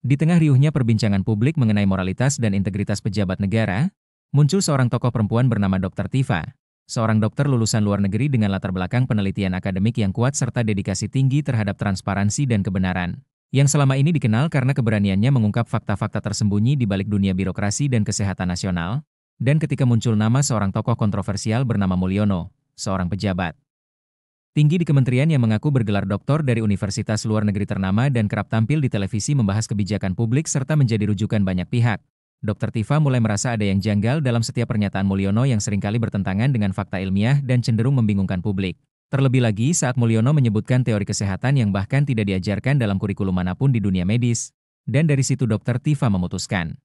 Di tengah riuhnya perbincangan publik mengenai moralitas dan integritas pejabat negara, muncul seorang tokoh perempuan bernama Dr. Tifa, seorang dokter lulusan luar negeri dengan latar belakang penelitian akademik yang kuat serta dedikasi tinggi terhadap transparansi dan kebenaran, yang selama ini dikenal karena keberaniannya mengungkap fakta-fakta tersembunyi di balik dunia birokrasi dan kesehatan nasional, dan ketika muncul nama seorang tokoh kontroversial bernama Mulyono, seorang pejabat tinggi di kementerian yang mengaku bergelar doktor dari universitas luar negeri ternama dan kerap tampil di televisi membahas kebijakan publik serta menjadi rujukan banyak pihak. Dr. Tifa mulai merasa ada yang janggal dalam setiap pernyataan Mulyono yang seringkali bertentangan dengan fakta ilmiah dan cenderung membingungkan publik. Terlebih lagi saat Mulyono menyebutkan teori kesehatan yang bahkan tidak diajarkan dalam kurikulum manapun di dunia medis. Dan dari situ Dr. Tifa memutuskan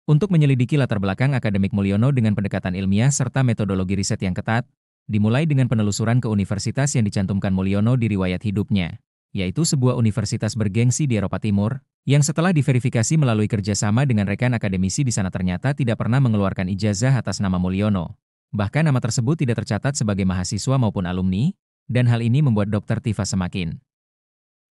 untuk menyelidiki latar belakang akademik Mulyono dengan pendekatan ilmiah serta metodologi riset yang ketat, dimulai dengan penelusuran ke universitas yang dicantumkan Mulyono di riwayat hidupnya, yaitu sebuah universitas bergengsi di Eropa Timur, yang setelah diverifikasi melalui kerjasama dengan rekan akademisi di sana ternyata tidak pernah mengeluarkan ijazah atas nama Mulyono. Bahkan nama tersebut tidak tercatat sebagai mahasiswa maupun alumni, dan hal ini membuat Dr. Tifa semakin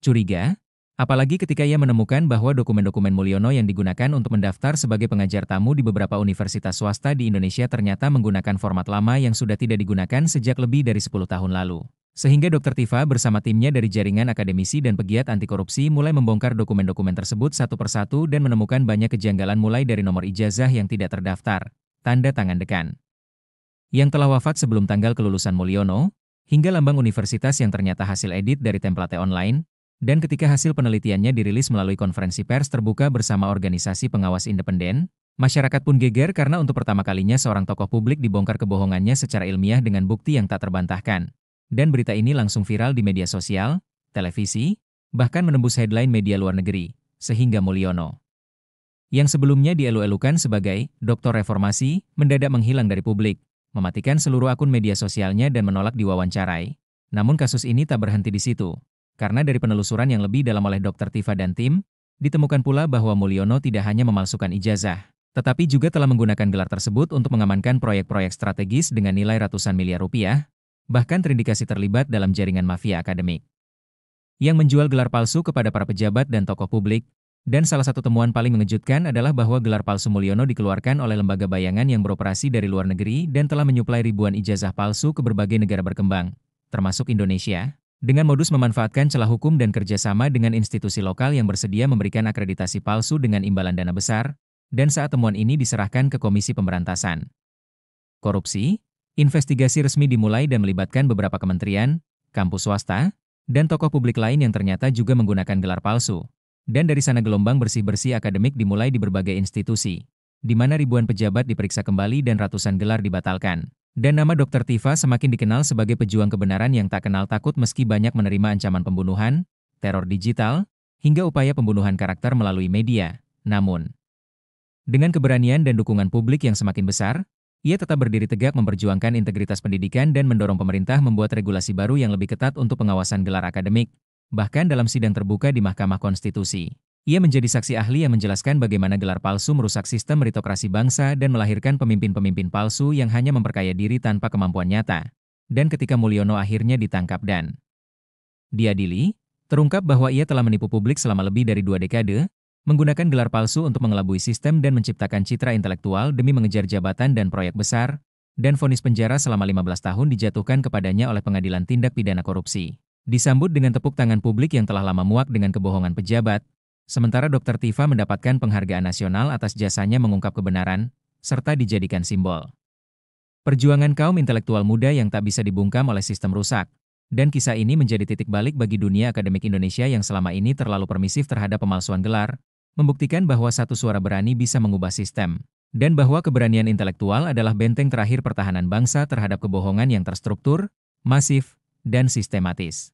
curiga, apalagi ketika ia menemukan bahwa dokumen-dokumen Mulyono yang digunakan untuk mendaftar sebagai pengajar tamu di beberapa universitas swasta di Indonesia ternyata menggunakan format lama yang sudah tidak digunakan sejak lebih dari 10 tahun lalu. Sehingga Dr. Tifa bersama timnya dari jaringan akademisi dan pegiat anti korupsi mulai membongkar dokumen-dokumen tersebut satu persatu dan menemukan banyak kejanggalan mulai dari nomor ijazah yang tidak terdaftar, tanda tangan dekan yang telah wafat sebelum tanggal kelulusan Mulyono, hingga lambang universitas yang ternyata hasil edit dari template online. Dan ketika hasil penelitiannya dirilis melalui konferensi pers terbuka bersama organisasi pengawas independen, masyarakat pun geger karena untuk pertama kalinya seorang tokoh publik dibongkar kebohongannya secara ilmiah dengan bukti yang tak terbantahkan. Dan berita ini langsung viral di media sosial, televisi, bahkan menembus headline media luar negeri, sehingga Mulyono, yang sebelumnya dielu-elukan sebagai doktor reformasi, mendadak menghilang dari publik, mematikan seluruh akun media sosialnya dan menolak diwawancarai. Namun kasus ini tak berhenti di situ. Karena dari penelusuran yang lebih dalam oleh Dr. Tifa dan tim, ditemukan pula bahwa Mulyono tidak hanya memalsukan ijazah, tetapi juga telah menggunakan gelar tersebut untuk mengamankan proyek-proyek strategis dengan nilai ratusan miliar rupiah, bahkan terindikasi terlibat dalam jaringan mafia akademik yang menjual gelar palsu kepada para pejabat dan tokoh publik. Dan salah satu temuan paling mengejutkan adalah bahwa gelar palsu Mulyono dikeluarkan oleh lembaga bayangan yang beroperasi dari luar negeri dan telah menyuplai ribuan ijazah palsu ke berbagai negara berkembang, termasuk Indonesia, dengan modus memanfaatkan celah hukum dan kerjasama dengan institusi lokal yang bersedia memberikan akreditasi palsu dengan imbalan dana besar, dan saat temuan ini diserahkan ke Komisi Pemberantasan Korupsi, investigasi resmi dimulai dan melibatkan beberapa kementerian, kampus swasta, dan tokoh publik lain yang ternyata juga menggunakan gelar palsu. Dan dari sana gelombang bersih-bersih akademik dimulai di berbagai institusi, di mana ribuan pejabat diperiksa kembali dan ratusan gelar dibatalkan. Dan nama Dr. Tifa semakin dikenal sebagai pejuang kebenaran yang tak kenal takut meski banyak menerima ancaman pembunuhan, teror digital, hingga upaya pembunuhan karakter melalui media. Namun, dengan keberanian dan dukungan publik yang semakin besar, ia tetap berdiri tegak memperjuangkan integritas pendidikan dan mendorong pemerintah membuat regulasi baru yang lebih ketat untuk pengawasan gelar akademik. Bahkan dalam sidang terbuka di Mahkamah Konstitusi, ia menjadi saksi ahli yang menjelaskan bagaimana gelar palsu merusak sistem meritokrasi bangsa dan melahirkan pemimpin-pemimpin palsu yang hanya memperkaya diri tanpa kemampuan nyata. Dan ketika Mulyono akhirnya ditangkap dan diadili, terungkap bahwa ia telah menipu publik selama lebih dari 2 dekade, menggunakan gelar palsu untuk mengelabui sistem dan menciptakan citra intelektual demi mengejar jabatan dan proyek besar, dan vonis penjara selama 15 tahun dijatuhkan kepadanya oleh Pengadilan Tindak Pidana Korupsi. Disambut dengan tepuk tangan publik yang telah lama muak dengan kebohongan pejabat, sementara Dr. Tifa mendapatkan penghargaan nasional atas jasanya mengungkap kebenaran, serta dijadikan simbol perjuangan kaum intelektual muda yang tak bisa dibungkam oleh sistem rusak. Dan kisah ini menjadi titik balik bagi dunia akademik Indonesia yang selama ini terlalu permisif terhadap pemalsuan gelar, membuktikan bahwa satu suara berani bisa mengubah sistem, dan bahwa keberanian intelektual adalah benteng terakhir pertahanan bangsa terhadap kebohongan yang terstruktur, masif, dan sistematis.